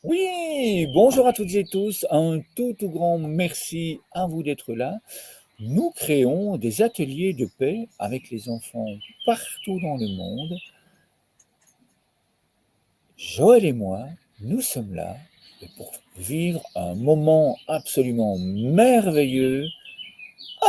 Oui, bonjour à toutes et tous. Un tout grand merci à vous d'être là. Nous créons des ateliers de paix avec les enfants partout dans le monde. Joël et moi, nous sommes là pour vivre un moment absolument merveilleux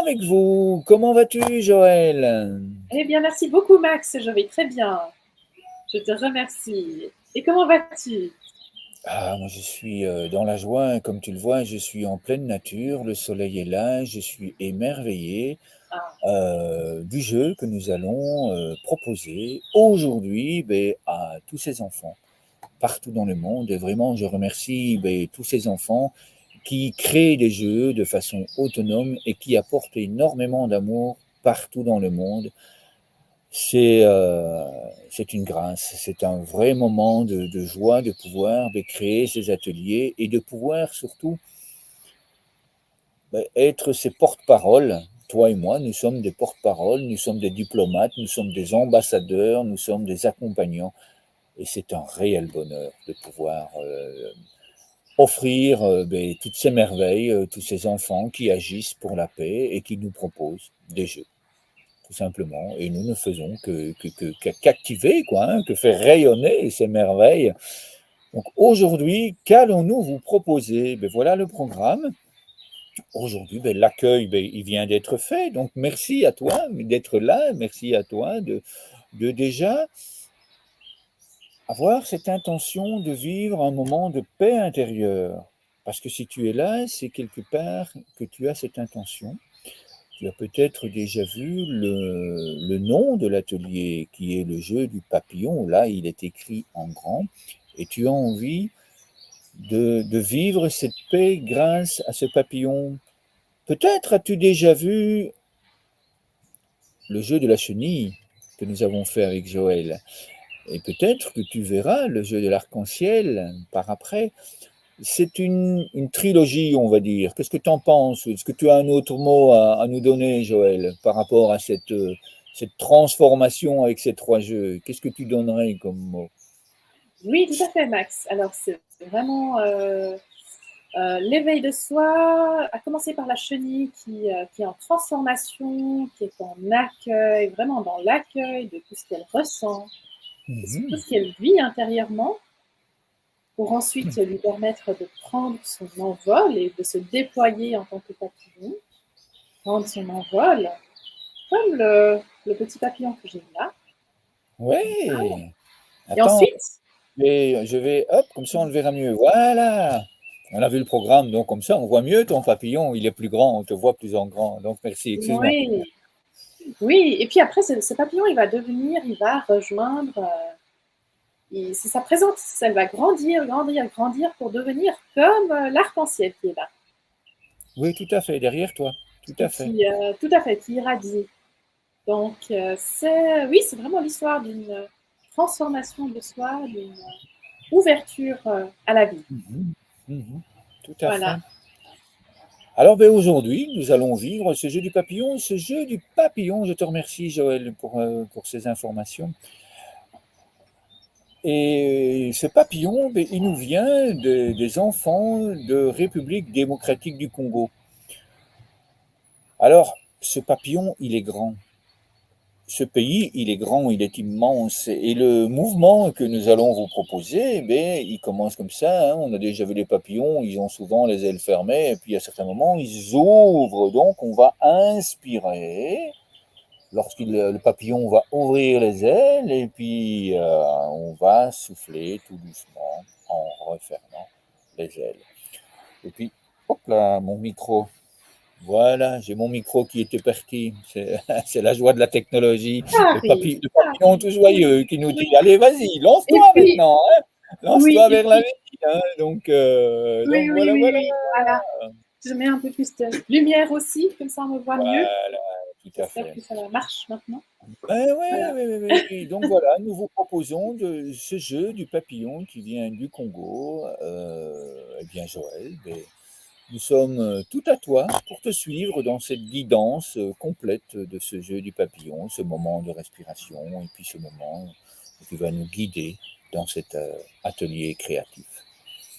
avec vous. Comment vas-tu, Joël? Eh bien, merci beaucoup, Max. Je vais très bien. Je te remercie. Et comment vas-tu? Ah, moi je suis dans la joie, comme tu le vois, je suis en pleine nature, le soleil est là, je suis émerveillé. Ah, Du jeu que nous allons proposer aujourd'hui à tous ces enfants partout dans le monde. Et vraiment, je remercie tous ces enfants qui créent des jeux de façon autonome et qui apportent énormément d'amour partout dans le monde. C'est une grâce, c'est un vrai moment de joie de pouvoir créer ces ateliers et de pouvoir surtout être ses porte-paroles. Toi et moi, nous sommes des porte-paroles, nous sommes des diplomates, nous sommes des ambassadeurs, nous sommes des accompagnants. Et c'est un réel bonheur de pouvoir offrir toutes ces merveilles, tous ces enfants qui agissent pour la paix et qui nous proposent des jeux, tout simplement. Et nous ne faisons qu'activer, quoi, hein, que faire rayonner ces merveilles. Donc aujourd'hui, qu'allons-nous vous proposer? Voilà le programme. Aujourd'hui, l'accueil, il vient d'être fait. Donc, merci à toi d'être là. Merci à toi de déjà avoir cette intention de vivre un moment de paix intérieure. Parce que si tu es là, c'est quelque part que tu as cette intention. Tu as peut-être déjà vu le nom de l'atelier qui est le jeu du papillon. Là, il est écrit en grand. Et tu as envie de vivre cette paix grâce à ce papillon. Peut-être as-tu déjà vu le jeu de la chenille que nous avons fait avec Joël. Et peut-être que tu verras le jeu de l'arc-en-ciel par après. C'est une trilogie, on va dire. Qu'est-ce que tu en penses? Est-ce que tu as un autre mot à nous donner, Joël, par rapport à cette transformation avec ces trois jeux? Qu'est-ce que tu donnerais comme mot? oui, tout à fait, Max. Alors, c'est vraiment l'éveil de soi, à commencer par la chenille qui est en transformation, qui est en accueil, vraiment dans l'accueil de tout ce qu'elle ressent, de tout Mhm. ce qu'elle vit intérieurement, pour ensuite lui permettre de prendre son envol et de se déployer en tant que papillon, prendre son envol, comme le petit papillon que j'ai là. Ouais. Et Attends, ensuite, hop, comme ça on le verra mieux. Voilà. On a vu le programme, donc comme ça on voit mieux ton papillon. Il est plus grand, on te voit plus en grand. Donc merci, excuse-moi. oui, oui. Et puis après, ce papillon, il va devenir, il va rejoindre, c'est sa présence, elle va grandir, grandir, grandir pour devenir comme l'arc-en-ciel qui est là. Oui, tout à fait, derrière toi. Tout à Et fait. tout à fait, qui irradie. Donc, oui, c'est vraiment l'histoire d'une transformation de soi, d'une ouverture à la vie. Mhm. Mhm. Tout à fait. Voilà. Alors aujourd'hui, nous allons vivre ce jeu du papillon. Ce jeu du papillon, je te remercie Joël pour ces informations. Et ce papillon, il nous vient des enfants de République démocratique du Congo. Alors, ce papillon, il est grand. Ce pays, il est grand, il est immense. Et le mouvement que nous allons vous proposer, il commence comme ça, hein. On a déjà vu les papillons, ils ont souvent les ailes fermées, et puis à certains moments, ils ouvrent. Donc, on va inspirer. Le papillon va ouvrir les ailes, et puis on va souffler tout doucement en refermant les ailes. Et puis, hop là, mon micro. Voilà, j'ai mon micro qui était parti. C'est la joie de la technologie. Ça arrive, Le ça papillon arrive. tout joyeux qui nous dit, Oui. allez, vas-y, Et lance-toi puis, maintenant, hein. oui, Lance-toi et vers la puis, vie, hein. oui, Donc oui, voilà, oui, voilà. oui, voilà. Je mets un peu plus de lumière aussi, comme ça on me voit mieux. Voilà, tout à J'espère fait. que ça marche maintenant. Ouais, ouais, Voilà. ouais, ouais, ouais, ouais. Donc voilà, nous vous proposons ce jeu du papillon qui vient du Congo. Eh bien, Joël, nous sommes tout à toi pour te suivre dans cette guidance complète de ce jeu du papillon, ce moment de respiration et puis ce moment où tu vas nous guider dans cet atelier créatif.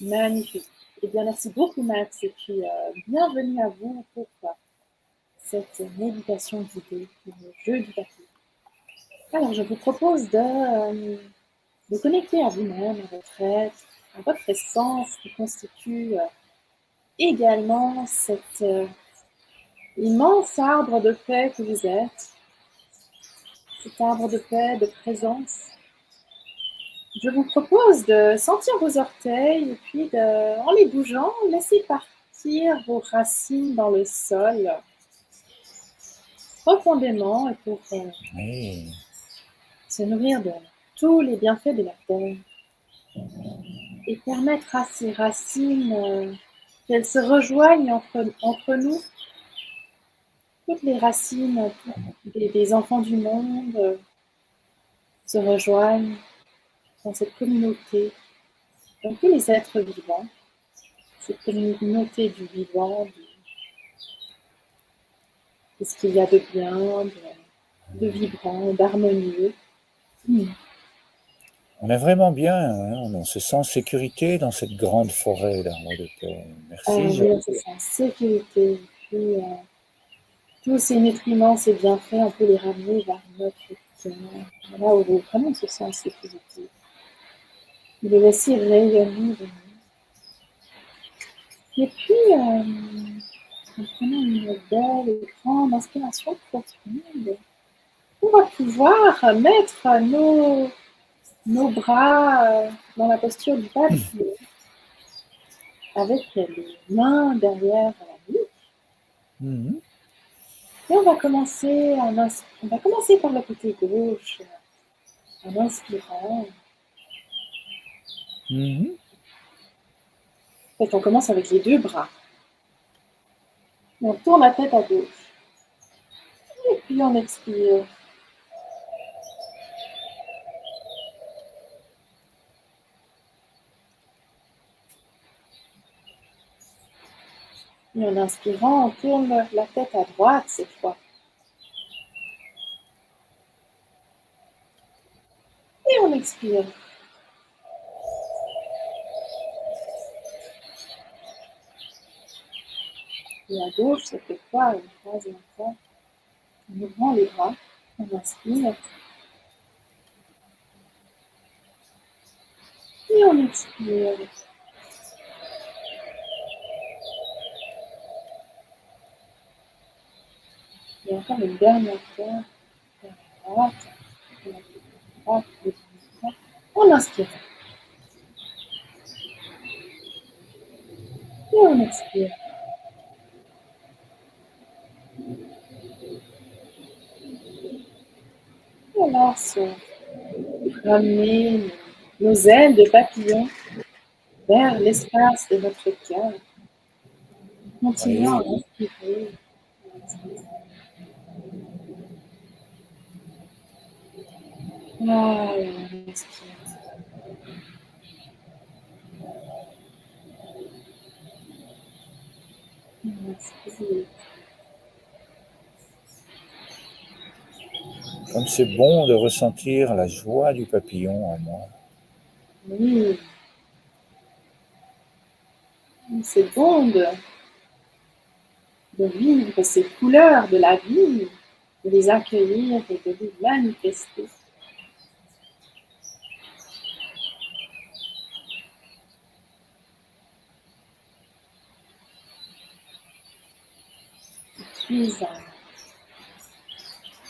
Magnifique. Eh bien, merci beaucoup, Max. Et puis, bienvenue à vous pour cette méditation guidée pour le jeu du papier. Alors, je vous propose de connecter à vous-même, à votre être, à votre essence qui constitue également cet immense arbre de paix que vous êtes, cet arbre de paix, de présence. Je vous propose de sentir vos orteils et puis, en les bougeant, laisser partir vos racines dans le sol profondément et pour Oui. se nourrir de tous les bienfaits de la terre et permettre à ces racines qu'elles se rejoignent entre nous, toutes les racines des enfants du monde se rejoignent dans cette communauté, dans tous les êtres vivants, cette communauté du vivant, de ce qu'il y a de bien, de vibrant, d'harmonieux. On est vraiment bien, hein, on se sent en sécurité dans cette grande forêt d'arbres de paix. Merci, Oui, on se Jacques. sent en sécurité. Puis, tous ces nutriments, ces bienfaits, on peut les ramener vers notre cœur, là où vraiment on se sent en sécurité. De laisser rayonner de nous. Et puis, en prenant une belle et grande inspiration profonde, on va pouvoir mettre nos bras dans la posture du papier, avec les mains derrière la nuque. Mhm. Et on va commencer par le côté gauche, en inspirant. Mhm. En fait, on commence avec les deux bras. On tourne la tête à gauche. Et puis on expire. Et en inspirant, on tourne la tête à droite cette fois. Et on expire. Et à gauche, cette fois, une troisième fois, en ouvrant les bras, on inspire. Et on expire. Et encore une dernière fois, vers la droite, on inspire. Et on expire. Et alors, ramener nos ailes de papillon vers l'espace de notre cœur. Continuons à Oui, respirer. Ah, et on respire. On respire. comme c'est bon de ressentir la joie du papillon en moi. Oui, c'est bon de vivre ces couleurs de la vie, de les accueillir et de les manifester. Je suis un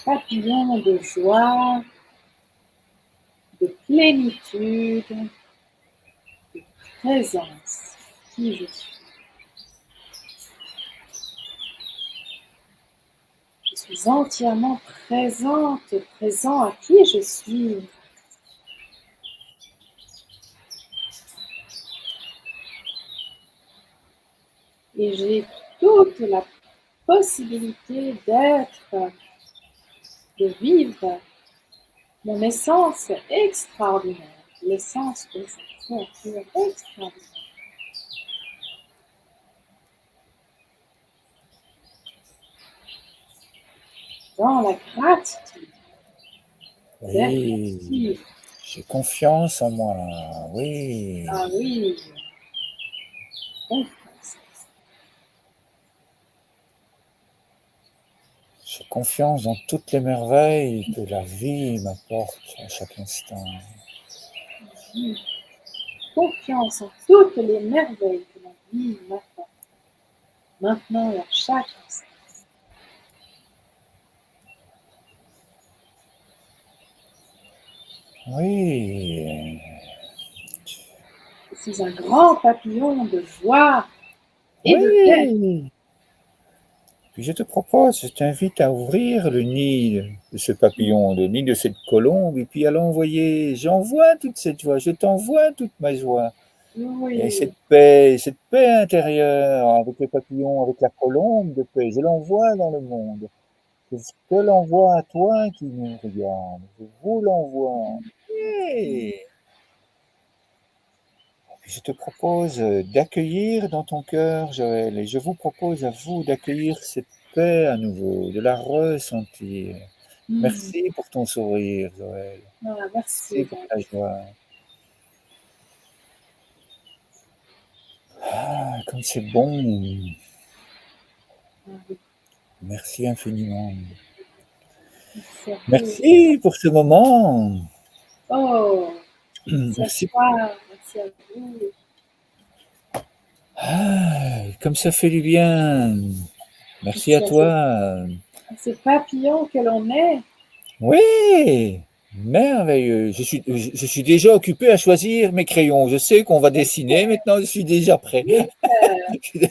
papillon de joie, de plénitude, de présence. Qui je suis. Je suis entièrement présente, présent à qui je suis. Et j'ai toute la possibilité d'être, de vivre mon essence extraordinaire, l'essence de cette créature extraordinaire. Dans la gratitude d'être Oui, active. j'ai confiance en moi. Oui, Ah oui, confiance. J'ai confiance dans toutes les merveilles que la vie m'apporte à chaque instant. Confiance en toutes les merveilles que la vie m'apporte. Maintenant et à chaque instant. Oui. Je suis un grand papillon de joie et de paix. Oui. Puis je te propose, je t'invite à ouvrir le nid de ce papillon, le nid de cette colombe, et puis à l'envoyer. J'envoie toute cette joie, je t'envoie toute ma joie. Et Oui, cette paix intérieure avec le papillon, avec la colombe de paix, je l'envoie dans le monde. Je te l'envoie à toi qui me regarde. Je vous l'envoie. Et puis je te propose d'accueillir dans ton cœur, Joël, et je vous propose à vous d'accueillir cette paix à nouveau, de la ressentir. Merci pour ton sourire, Joël. Voilà, Merci merci. pour ta joie. Ah, comme c'est bon. Merci infiniment. Merci à vous. Merci pour ce moment. Oh, merci à Merci. toi, merci à vous. Ah, comme ça fait du bien. Merci à Merci toi. à ces papillons que l'on est. Oui, merveilleux. Je suis déjà occupé à choisir mes crayons. Je sais qu'on va dessiner. Maintenant, je suis déjà prêt. Eh ben,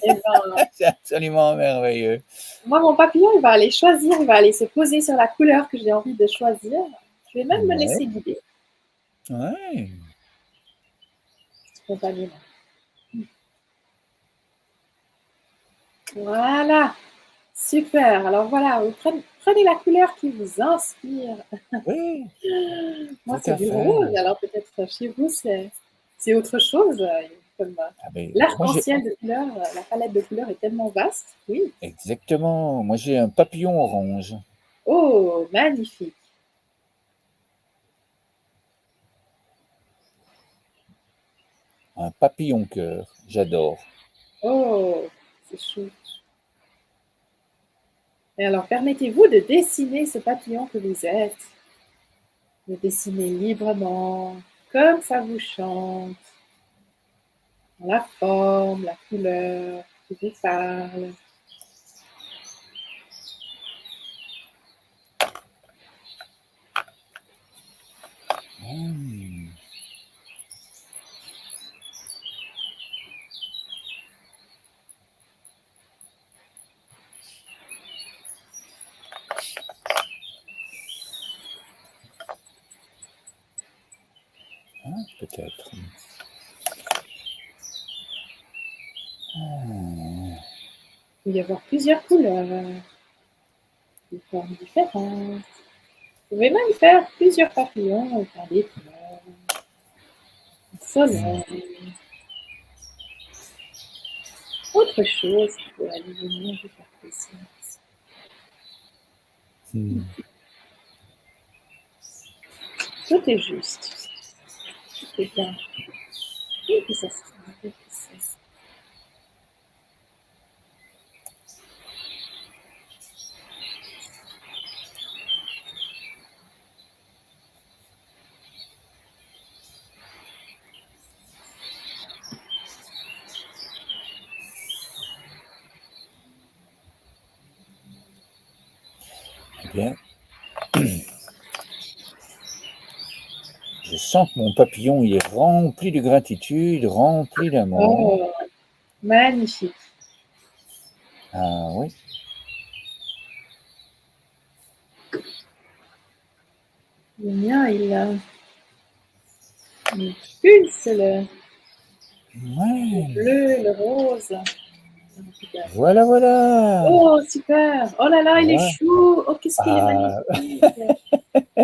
C'est absolument merveilleux. moi, mon papillon, il va aller choisir, il va aller se poser sur la couleur que j'ai envie de choisir. Je vais même me Ouais, laisser guider ouais. spontanément. Voilà, super. Alors voilà, vous prenez la couleur qui vous inspire. Oui, Moi, tout c'est à du fait. rouge. Alors peut-être chez vous, c'est autre chose. Comme Ah ben, moi, j'ai l'arc-en-ciel de couleurs, la palette de couleurs est tellement vaste. Oui. exactement. Moi, j'ai un papillon orange. Oh, magnifique. Un papillon cœur. J'adore. Oh, c'est chou. Et alors, permettez-vous de dessiner ce papillon que vous êtes. De dessiner librement, comme ça vous chante. La forme, la couleur qui vous parle. Mmh. Hein, peut-être. Mmh. Il peut y avoir plusieurs couleurs, des formes différentes. Vous pouvez même faire plusieurs papillons et faire des fleurs, un soleil, autre chose qui peut aller venir vous faire plaisir. Mmh. Tout est juste, tout est bien. Et puis ça se fait, et puis ça se Eh bien, je sens que mon papillon il est rempli de gratitude, rempli d'amour. Oh, magnifique. Ah oui, Le mien, il pulse le ouais. bleu, le rose. Voilà, voilà. Oh, super. Oh là là, il est Ouais. chou. Oh, qu'est-ce qu'il est Ah, magnifique.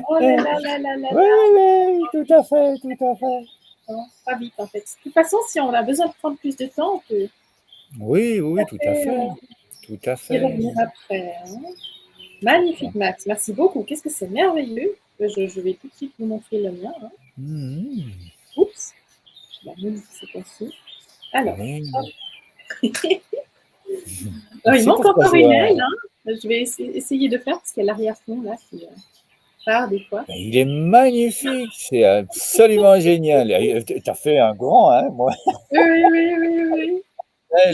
Oh là là là là là oui, là. oui, tout à fait, tout à fait. Non, pas vite en fait. De toute façon, si on a besoin de prendre plus de temps, on peut Oui, tout oui, à tout à fait fait, tout à y fait. revenir après, hein. Magnifique, Max. Merci beaucoup. Qu'est-ce que c'est merveilleux. Je vais tout de suite vous montrer le mien, hein. Mhm. Oups, je la modifier cette fois-ci. Alors, Oui, hop. Alors, il Merci manque pour ta encore une joie. aile. Hein. Je vais essayer de faire parce qu'il y a l'arrière-fond là qui part des fois. Ben, il est magnifique, c'est absolument génial. Tu as fait un grand, hein, moi, Oui, oui, oui, oui, oui.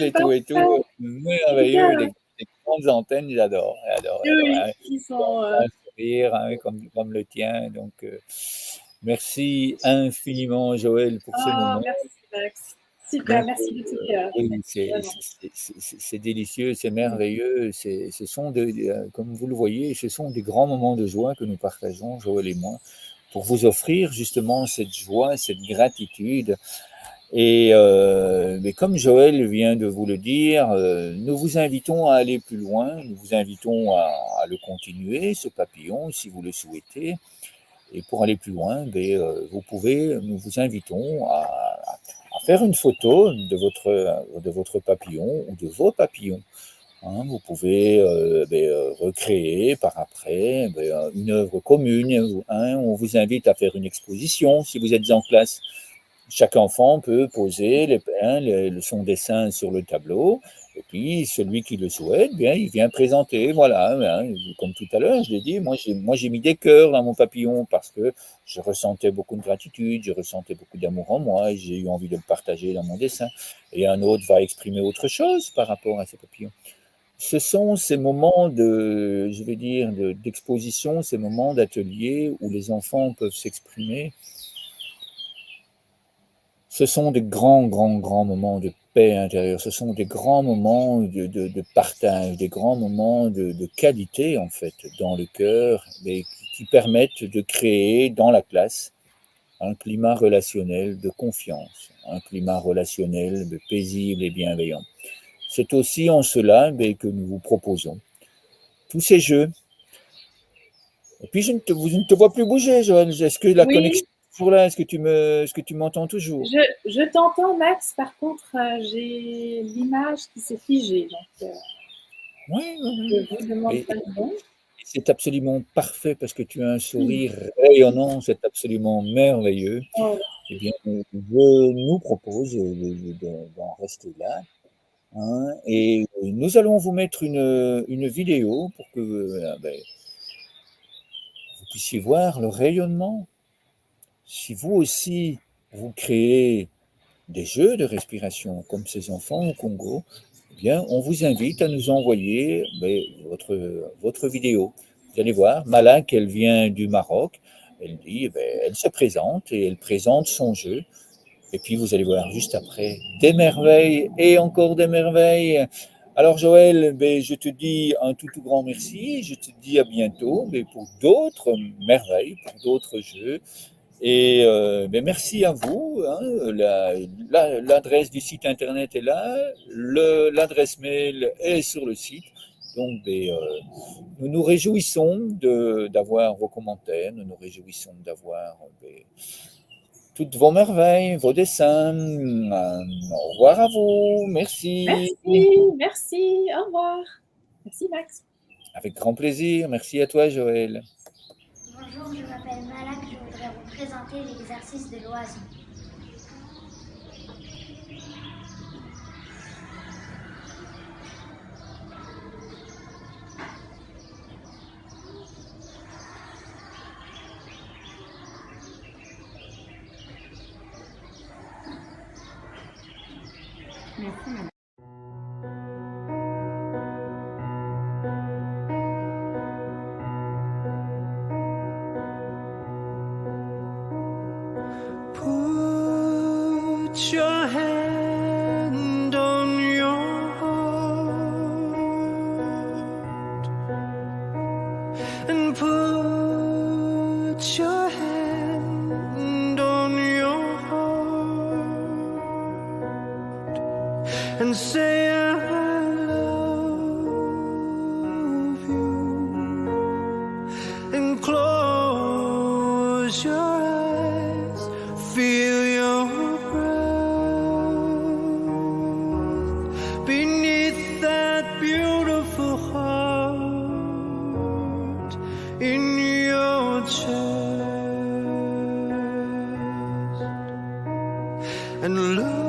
et tout, Parfait. merveilleux, Bien. les grandes antennes, j'adore, j'adore, j'adore, Oui, hein. ils Tu sont. as un sourire, hein, comme le tien, donc merci infiniment, Joël, pour ce Oh, moment. merci Max. Super, Donc, merci de tout cœur. oui, Vraiment. c'est délicieux, c'est merveilleux. Ce sont comme vous le voyez, ce sont des grands moments de joie que nous partageons, Joël et moi, pour vous offrir justement cette joie, cette gratitude. Et mais comme Joël vient de vous le dire, nous vous invitons à aller plus loin, nous vous invitons à le continuer, ce papillon, si vous le souhaitez. Et pour aller plus loin, nous vous invitons à faire une photo de votre papillon ou de vos papillons. Hein. Vous pouvez recréer par après une œuvre commune. Hein. On vous invite à faire une exposition si vous êtes en classe. Chaque enfant peut poser son dessin sur le tableau, et puis celui qui le souhaite, bien, il vient présenter. Voilà, hein, comme tout à l'heure, je l'ai dit, moi j'ai mis des cœurs dans mon papillon parce que je ressentais beaucoup de gratitude, je ressentais beaucoup d'amour en moi, et j'ai eu envie de le partager dans mon dessin. Et un autre va exprimer autre chose par rapport à ce papillon. Ce sont ces moments je vais dire, d'exposition, ces moments d'atelier où les enfants peuvent s'exprimer. Ce sont des grands, grands, grands moments de paix intérieure. Ce sont des grands moments de partage, des grands moments de qualité, en fait, dans le cœur, mais qui permettent de créer dans la classe un climat relationnel de confiance, un climat relationnel de paisible et bienveillant. C'est aussi en cela que nous vous proposons tous ces jeux. Et puis, je ne te vois plus bouger, Joël. Est-ce que la connexion Oui, est toujours là? Est-ce que tu m'entends toujours? je t'entends Max. Par contre, j'ai l'image qui s'est figée. Donc, Oui, oui, je oui. vous demande Et pardon. c'est absolument parfait parce que tu as un sourire rayonnant, c'est absolument merveilleux. Oh, Eh bien, je nous propose d'en rester là. Hein, et nous allons vous mettre une vidéo pour que vous puissiez voir le rayonnement. Si vous aussi, vous créez des jeux de respiration comme ces enfants au Congo, eh bien, on vous invite à nous envoyer votre vidéo. Vous allez voir, Malak, elle vient du Maroc. Elle dit, elle se présente et elle présente son jeu. Et puis, vous allez voir juste après des merveilles et encore des merveilles. Alors, Joël, je te dis un tout, tout grand merci. Je te dis à bientôt pour d'autres merveilles, pour d'autres jeux. Et merci à vous. Hein, l'adresse du site internet est là, l'adresse mail est sur le site. Donc, nous nous réjouissons d'avoir vos commentaires, nous nous réjouissons d'avoir toutes vos merveilles, vos dessins. Au revoir à vous, merci. merci, merci. Au revoir. Merci Max. Avec grand plaisir, merci à toi, Joël. Bonjour, je m'appelle Malak, je voudrais vous présenter l'exercice de l'oiseau. Merci madame. Put your hand on your heart and put your hand on your heart and say I love you and close your eyes, feel your breath beneath that beautiful heart in your chest and look